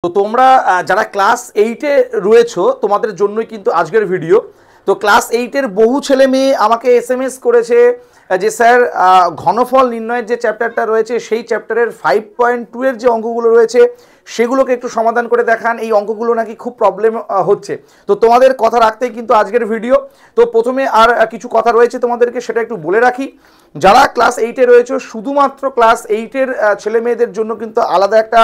তো তোমরা যারা ক্লাস 8-এ রয়েছো তোমাদের জন্যই কিন্তু আজকের ভিডিও। তো ক্লাস 8-এর বহু ছেলে মেয়ে আমাকে এসএমএস করেছে যে স্যার ঘনফল নির্ণয়ের যে চ্যাপ্টারটা রয়েছে সেই চ্যাপ্টারের 5.2 এর যে অঙ্কগুলো রয়েছে সেগুলোকে একটু সমাধান করে দেখান, এই অঙ্কগুলো নাকি খুব প্রবলেম হচ্ছে। তো তোমাদের কথা রাখতেই কিন্তু আজকের ভিডিও। তো প্রথমে আর কিছু কথা রয়েছে তোমাদেরকে সেটা একটু বলে রাখি। যারা ক্লাস 8-এ রয়েছে শুধুমাত্র ক্লাস 8-এর ছেলে মেয়েদের জন্য কিন্তু আলাদা একটা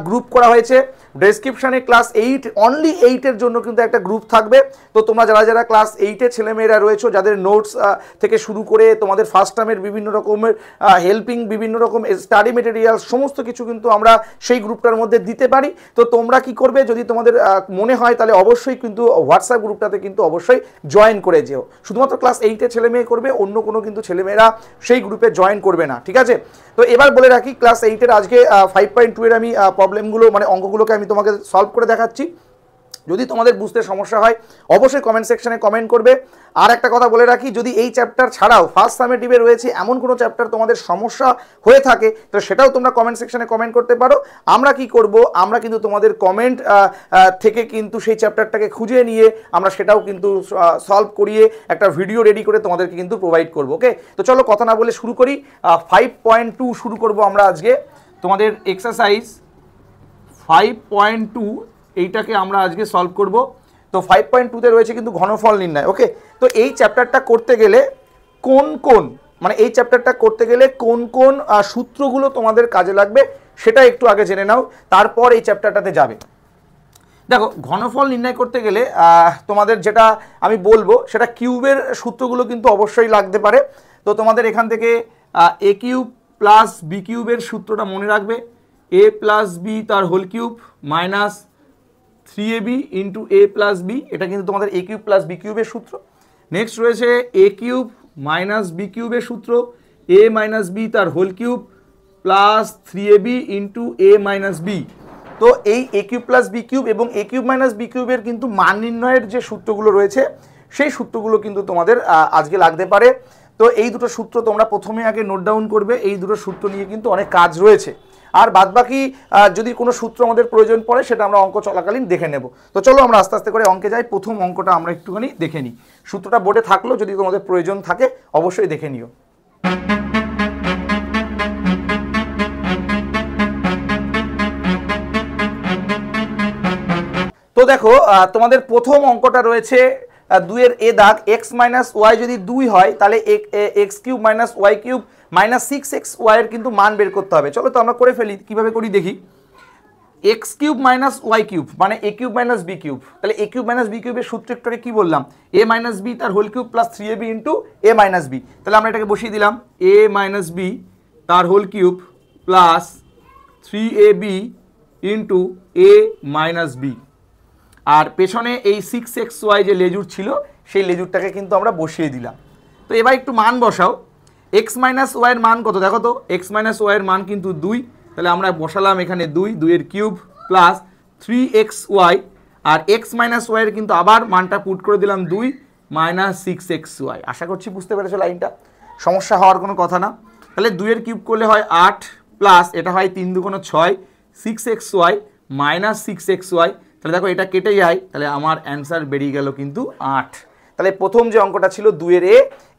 গ্রুপ করা হয়েছে। ডেসক্রিপশানে ক্লাস 8 অনলি 8-এর জন্য কিন্তু একটা গ্রুপ থাকবে। তো তোমরা যারা যারা ক্লাস 8-এর ছেলেমেয়েরা রয়েছে যাদের নোটস থেকে শুরু করে তোমাদের ফার্স্ট টার্মের বিভিন্ন রকমের হেল্পিং বিভিন্ন রকম স্টাডি মেটেরিয়াল সমস্ত কিছু কিন্তু আমরা সেই গ্রুপটার মধ্যে দিতে পারি। তো তোমরা কি করবে, যদি তোমাদের মনে হয় তাহলে অবশ্যই কিন্তু হোয়াটসঅ্যাপ গ্রুপটাতে কিন্তু অবশ্যই জয়েন করে যেও। শুধুমাত্র ক্লাস 8-এর ছেলে মেয়ে করবে, অন্য কোনো কিন্তু ছেলেমেয়েরা সেই গ্রুপে জয়েন করবে না, ঠিক আছে? তো এবার বলে রাখি ক্লাস 8-এর আজকে 5.2 এর আমি প্রবলেমগুলো মানে অঙ্কগুলোকে আমি তোমাকে সলভ করে দেখাচ্ছি। যদি তোমাদের বুঝতে সমস্যা হয় অবশ্যই কমেন্ট সেকশনে কমেন্ট করবে। আর একটা কথা বলে রাখি, যদি এই চ্যাপ্টার ছাড়াও ফার্স্ট সামেটিভে রয়েছে এমন কোনো চ্যাপ্টার তোমাদের সমস্যা হয়ে থাকে তো সেটাও তোমরা কমেন্ট সেকশনে কমেন্ট করতে পারো। আমরা কি করব, আমরা কিন্তু তোমাদের কমেন্ট থেকে কিন্তু সেই চ্যাপ্টারটাকে খুঁজে নিয়ে আমরা সেটাও কিন্তু সলভ করিয়ে একটা ভিডিও রেডি করে তোমাদেরকে কিন্তু প্রোভাইড করবো। ওকে, তো চলো কথা না বলে শুরু করি। 5.2 শুরু করব আমরা আজকে। তোমাদের এক্সারসাইজ 5.2 এইটাকে আমরা আজকে সলভ করব। তো 5.2-তে রয়েছে কিন্তু ঘনফল নির্ণয়। ওকে, তো এই চ্যাপ্টারটা করতে গেলে এই চ্যাপ্টারটা করতে গেলে কোন কোন সূত্রগুলো তোমাদের কাজে লাগবে সেটা একটু আগে জেনে নাও, তারপর এই চ্যাপ্টারটাতে যাবে। দেখো, ঘনফল নির্ণয় করতে গেলে তোমাদের যেটা আমি বলবো সেটা কিউবের সূত্রগুলো কিন্তু অবশ্যই লাগতে পারে। তো তোমাদের এখান থেকে এ কিউব প্লাস বি কিউবের সূত্রটা মনে রাখবে, এ প্লাস বি তার whole cube minus 3ab into এ প্লাস বি, এটা কিন্তু তোমাদের এ কিউব প্লাস বি কিউবের সূত্র। নেক্সট রয়েছে এ কিউব মাইনাস বি কিউবের সূত্র, এ মাইনাস বি তার whole cube plus 3ab into A minus B. তো এই A cube plus B cube এবং এ কিউব মাইনাস বি কিউবের কিন্তু মান নির্ণয়ের যে সূত্রগুলো রয়েছে সেই সূত্রগুলো কিন্তু তোমাদের আজকে লাগতে পারে। তো এই দুটো সূত্র তোমরা প্রথমে আগে নোট ডাউন করবে, এই দুটো সূত্র নিয়ে কিন্তু অনেক কাজ রয়েছে। আর বাদবাকি যদি কোনো সূত্র আমাদের প্রয়োজন পড়ে সেটা আমরা অঙ্ক চলাকালীন দেখে নেব। তো চলো আমরা আস্তে আস্তে করে অঙ্কে যাই। প্রথম অঙ্কটা আমরা একটুখানি দেখে নিই। সূত্রটা বোর্ডে থাকলেও যদি তোমাদের প্রয়োজন থাকে অবশ্যই দেখে নিও। তো দেখো, তোমাদের প্রথম অঙ্কটা রয়েছে 2-এর এ দাগ, এক্স মাইনাস ওয়াই যদি 2 হয় তাহলে x cube minus y cube minus 6xy এর কিন্তু মান বের করতে হবে। চলো তো আমরা করে ফেলি, কিভাবে করি দেখি। X cube minus y cube মানে a cube minus b cube, তাহলে এ কিউব মাইনাস বি কিউবের সূত্র একটু কি বললাম, এ মাইনাস বি তার whole cube plus 3ab into A minus B. তাহলে আমরা এটাকে বসিয়ে দিলাম, এ মাইনাস বি তার whole cube plus 3ab into A minus B. আর পেছনে এই 6xy যে লেজুর ছিল সেই লেজুরটাকে কিন্তু আমরা বসিয়ে দিলাম। তো এবার একটু মান বসাও। এক্স মাইনাস ওয়াইয়ের মান কত দেখো তো, এক্স মাইনাস ওয়াইয়ের মান কিন্তু 2, তাহলে আমরা বসালাম এখানে 2 এর কিউব প্লাস 3xy, আর এক্স মাইনাস ওয়াইয়ের কিন্তু আবার মানটা পুট করে দিলাম 2 মাইনাস 6xy। আশা করছি বুঝতে পেরেছো লাইনটা, সমস্যা হওয়ার কোনো কথা না। তাহলে 2 এর কিউব করলে হয় 8 প্লাস এটা হয় 3 2 6 6xy মাইনাস 6xy। তাহলে দেখো এটা কেটে যায়, তাহলে আমার অ্যান্সার বেরিয়ে গেল কিন্তু 8। তাহলে প্রথম যে অঙ্কটা ছিল 2-এর এ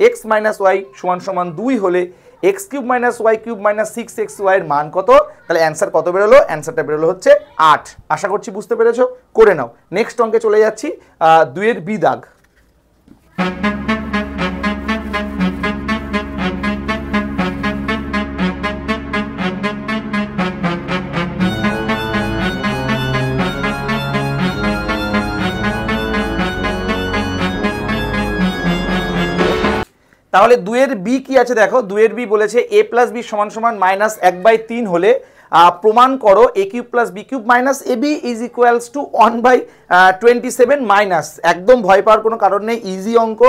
এক্স মাইনাস ওয়াই সমান সমান 2 হলে x cube minus y cube minus 6xy এর মান কত, তাহলে অ্যান্সার কত বেরোলো, অ্যান্সারটা বেরোলো হচ্ছে 8। আশা করছি বুঝতে পেরেছো, করে নাও। নেক্সট অঙ্কে চলে যাচ্ছি, 2-এর বি দাগ। তাহলে 2-এর বি কি আছে দেখো, 2-এর বি বলেছে এ প্লাস বি সমান সমান মাইনাস 1/3 হলে প্রমাণ করো A cube plus B cube minus A B is equals to 1/27 minus. একদম ভয় পাওয়ার কোনো কারণ নেই, ইজি অঙ্ক।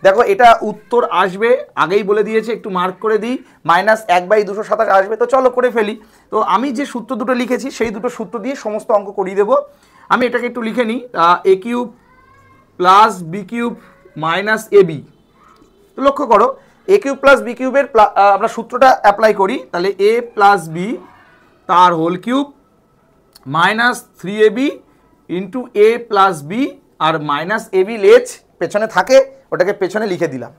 দেখো এটা উত্তর আসবে, আগেই বলে দিয়েছে, একটু মার্ক করে দিই, মাইনাস 1/227 আসবে। তো চলো করে ফেলি। তো আমি যে সূত্র দুটো লিখেছি সেই দুটো সূত্র দিয়ে সমস্ত অঙ্ক করিয়ে দেবো। আমি এটাকে একটু লিখে নিই, A cube plus B cube minus A B. তো লক্ষ্য করো এ কিউব প্লাস বি কিউবের আমরা সূত্রটা অ্যাপ্লাই করি, তাহলে এ প্লাস বি তার whole cube minus 3ab into a plus b, আর মাইনাস ab লেজ পেছনে থাকে, ওটাকে পেছনে লিখে দিলাম।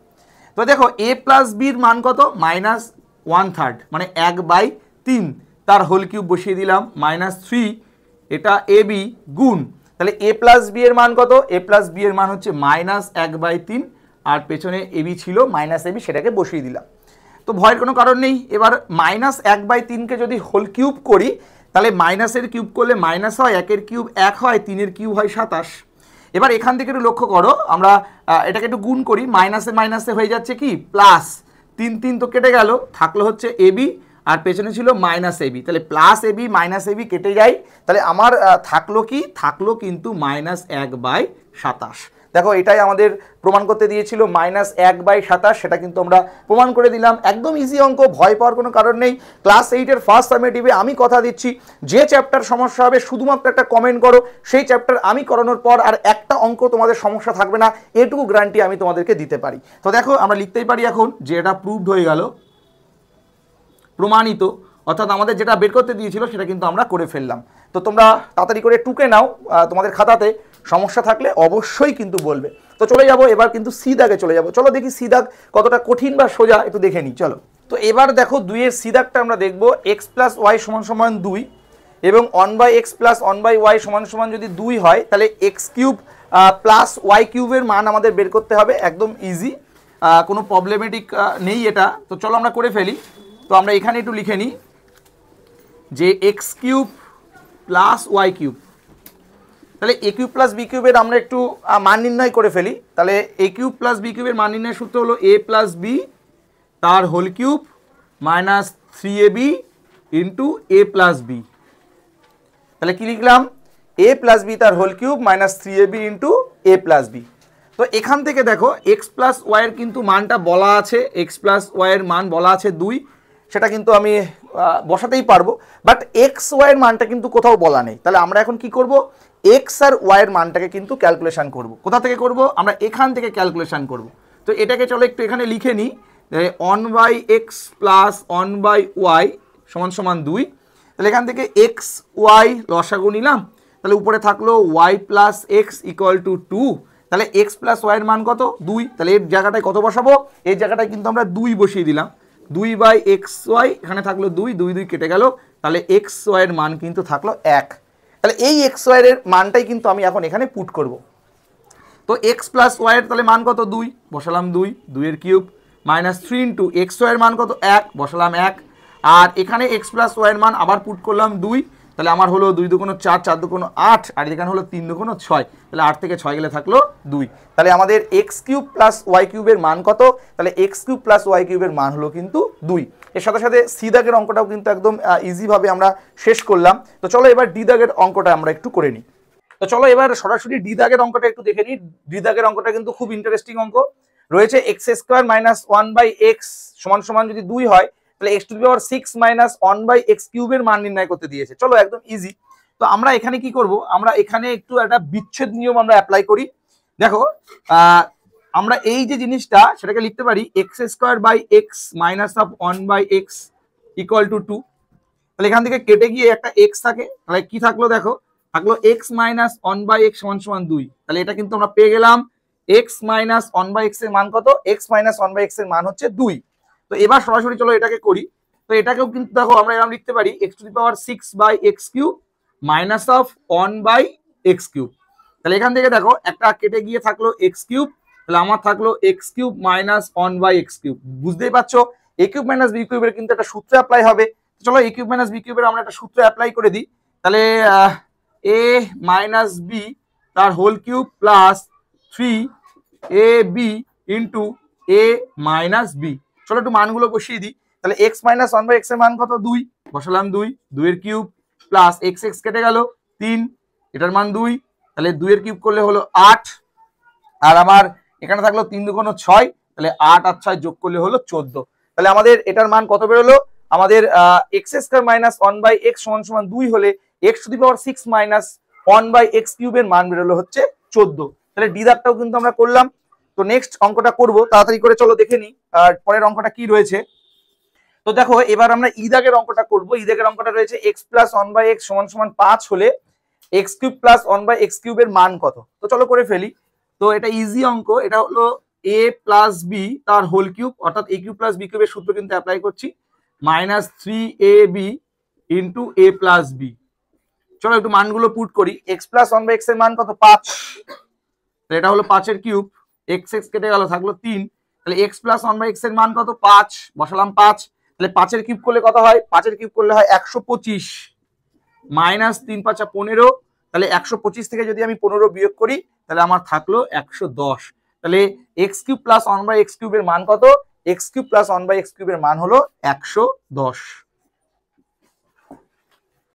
তো দেখো a প্লাস বির মান কত, মাইনাস 1/3 মানে 1/3, তার হোল কিউব বসিয়ে দিলাম, মাইনাস 3 এটা ab গুণ, তাহলে a প্লাস বি এর মান কত, a প্লাস বি এর মান হচ্ছে মাইনাস 1/3, আর পেছনে ab ছিল মাইনাস ab, সেটাকে বসিয়ে দিলাম। তো ভয়ের কোনো কারণ নেই। এবার মাইনাস 1/3কে যদি হোল কিউব করি, তাহলে মাইনাসের কিউব করলে মাইনাস হয়, 1-এর কিউব 1 হয়, 3-এর কিউব হয় 27। এবার এখান থেকে একটু লক্ষ্য করো, আমরা এটাকে একটু গুণ করি, মাইনাসে মাইনাসে হয়ে যাচ্ছে কি প্লাস, 3 তো কেটে গেল, থাকলো হচ্ছে এবি, আর পেছনে ছিল মাইনাস এবি, তাহলে প্লাস এবি মাইনাস এবি কেটে যায়, তাহলে আমার থাকলো কি, থাকলো কিন্তু মাইনাস 1/27। দেখো এটাই আমাদের প্রমাণ করতে দিয়েছিল, মাইনাস 1/27, সেটা কিন্তু আমরা প্রমাণ করে দিলাম। একদম ইজি অঙ্ক, ভয় পাওয়ার কোনো কারণ নেই। ক্লাস 8-এর ফার্স্ট সামেটিভে আমি কথা দিচ্ছি, যে চ্যাপ্টার সমস্যা হবে শুধুমাত্র একটা কমেন্ট করো, সেই চ্যাপ্টার আমি করানোর পর আর একটা অঙ্ক তোমাদের সমস্যা থাকবে না, এটুকু গ্যারান্টি আমি তোমাদেরকে দিতে পারি। তো দেখো আমরা লিখতেই পারি এখন যে এটা প্রুভড হয়ে গেল, প্রমাণিত, অর্থাৎ আমাদের যেটা বের করতে দিয়েছিল সেটা কিন্তু আমরা করে ফেললাম। তো তোমরা তাড়াতাড়ি করে টুকে নাও, তোমাদের খাতাতে সমস্যা থাকলে অবশ্যই কিন্তু বলবে। তো চলে যাব এবার কিন্তু সি দাগে চলে যাব। চলো দেখি সি দাগ কতটা কঠিন বা সোজা একটু দেখে নিই। চলো, তো এবার দেখো 2-এর সি দাগটা আমরা দেখবো, এক্স প্লাস ওয়াই সমান সমান 2 এবং 1/x প্লাস 1/y সমান সমান যদি 2 হয়, তাহলে এক্স কিউব প্লাস ওয়াই কিউবের মান আমাদের বের করতে হবে। একদম ইজি, কোনো প্রবলেমেটিক নেই এটা। তো চলো আমরা করে ফেলি। তো আমরা এখানে একটু লিখে নিই যে x cube plus y cube, তাহলে এ কিউব প্লাস বি কিউবের আমরা একটু মান নির্ণয় করে ফেলি। তাহলে এ কিউব প্লাস বি কিউবের মান নির্ণয়ের সূত্র হলো এ প্লাস বি তার whole cube minus 3ab into এ প্লাস বি। তাহলে কি লিখলাম, এ প্লাস বি তার whole cube minus 3ab into এ প্লাস বি। তো এখান থেকে দেখো এক্স প্লাস ওয়াইয়ের কিন্তু মানটা বলা আছে, এক্স প্লাস ওয়াইয়ের মান বলা আছে 2, সেটা কিন্তু আমি বসাতেই পারবো, বাট এক্স ওয়াইয়ের মানটা কিন্তু কোথাও বলা নেই। তাহলে আমরা এখন কি করব, এক্স আর ওয়াইয়ের মানটাকে কিন্তু ক্যালকুলেশন করব। কোথা থেকে করব, আমরা এখান থেকে ক্যালকুলেশন করব। তো এটাকে চলো একটু এখানে লিখে নিই, 1/x প্লাস 1/y সমান সমান 2। তাহলে এখান থেকে এক্স ওয়াই লসাগু নিলাম, তাহলে উপরে থাকলো y plus x equal to 2। তাহলে এক্স প্লাস ওয়াইয়ের মান কত, 2। তাহলে এর জায়গাটায় কত বসাবো, এর জায়গাটায় কিন্তু আমরা 2 বসিয়ে দিলাম, 2/xy, এখানে থাকলো 2, 2 2 কেটে গেল, তাহলে এক্স ওয়াইয়ের মান কিন্তু থাকলো 1। তাহলে এই এক্স ওয়াইয়ের মানটাই কিন্তু আমি এখন এখানে পুট করব। তো এক্স প্লাস ওয়াইয়ের তাহলে মান কত, 2 বসালাম, 2 2-এর কিউব মাইনাস 3 ইন্টু এক্স ওয়াইয়ের মান কত, 1 বসালাম 1, আর এখানে এক্স প্লাস ওয়াইয়ের মান আবার পুট করলাম 2। তাহলে আমার হলো 2 2 4, 4 2 8, আর এখানে হলো 3 2 6, তাহলে 8 থেকে 6 গেলে থাকলো 2। তাহলে আমাদের এক্স কিউব প্লাস ওয়াই কিউবের মান কত, তাহলে এক্স কিউব প্লাস ওয়াই কিউবের মান হলো কিন্তু 2। এর সাথে সাথে সি দাগের অঙ্কটাও কিন্তু একদম ইজিভাবে আমরা শেষ করলাম। তো চলো এবার ডি দাগের অঙ্কটা আমরা একটু করে নিই। তো চলো এবার সরাসরি ডি দাগের অঙ্কটা একটু দেখে নিই। ডি দাগের অঙ্কটা কিন্তু খুব ইন্টারেস্টিং অঙ্ক রয়েছে। এক্স স্কোয়ার মাইনাস 1/x সমান সমান যদি 2 হয়, তাহলে x to the power 6 minus 1/x কিউবের মান নির্ণয় করতে দিয়েছে। চলো একদম ইজি। তো আমরা এখানে কি করব, আমরা এখানে একটু একটা বিচ্ছেদ নিয়ম আমরা অ্যাপ্লাই করি। দেখো আমরা এই যে জিনিসটা সেটাকে লিখতে পারি x square by x minus of 1/x equal to 2। তাহলে এখান থেকে কেটে গিয়ে একটা এক্স থাকে, তাহলে কি থাকলো, দেখো থাকলো এক্স মাইনাস 1/x সমান সমান 2। তাহলে এটা কিন্তু আমরা পেয়ে গেলাম এক্স মাইনাস 1/x এর মান কত, এক্স মাইনাস 1/x এর মান হচ্ছে 2। তো এবার সরাসরি চলো এটাকে করি। তো এটাকেও কিন্তু দেখো আমরা এরকম লিখতে পারি x to the power 6/x cube minus of 1/x cube. তাহলে এখান থেকে দেখো একটা কেটে গিয়ে থাকলো এক্স কিউব, তাহলে আমার থাকলো x cube minus 1/x cube. বুঝতেই পারছো এ কিউব মাইনাস বি কিউবের কিন্তু একটা সূত্র অ্যাপ্লাই হবে। চলো এ কিউব মাইনাস বি কিউবের আমরা একটা সূত্র অ্যাপ্লাই করে দিই। তাহলে এ মাইনাস বি তার whole cube plus 3ab into A minus B. চলো একটু মানগুলো বসিয়ে দিই। তাহলে এক্স মাইনাস 1/x এর মান কত, 2 বসালাম, 2 2-এর কিউব প্লাস এক্স এক্স কেটে গেল 3, এটার মান 2, তাহলে 2-এর কিউব করলে হলো 8, আর আমার এখানে থাকলো 3 2 6, তাহলে 8 আর 6 যোগ করলে হলো 14। তাহলে আমাদের এটার মান কত বেরোলো, আমাদের এক্স স্কয়ার মাইনাস 1/x সমান সমান 2 হলে x to the power 6 minus 1/x কিউবের মান বেরোলো হচ্ছে 14। তাহলে ডি দাগটাও কিন্তু আমরা করলাম। তো নেক্সট অঙ্কটা করব, তাড়াতাড়ি করে চলো দেখে নিই আর পরের অঙ্কটা কি রয়েছে। তো দেখো এবার আমরা ই দাগের অঙ্কটা করবো। ই দাগের অঙ্কটা রয়েছে x plus one by x সমান সমান 5 হলে x cube plus one by x কিউবের মান কত। তো চলো করে ফেলি। তো এটা ইজি অঙ্ক, এটা হলো এ প্লাস বি তার হোল কিউব, অর্থাৎ এ কিউব প্লাস বি কিউবের সূত্র কিন্তু অ্যাপ্লাই করছি, মাইনাস 3ab ইন্টু এ প্লাস বি। চলো একটু মানগুলো পুট করি। X plus one by x এর মান কত, 5। এটা হলো 5 কিউব, এক্স এক্স কেটে গেল থাকলো 3, তাহলে x plus one by x এর মান কত, 5, বসালাম 5। তাহলে 5 কিউব করলে কত হয়, 5 কিউব করলে হয় 125, মাইনাস 3 5 15, তাহলে 125 থেকে যদি আমি 15 বিয়োগ করি তাহলে আমার থাকলো 110। তাহলে x cube plus one by x কিউবের মান কত, x cube plus one by x কিউবের মান হলো 110।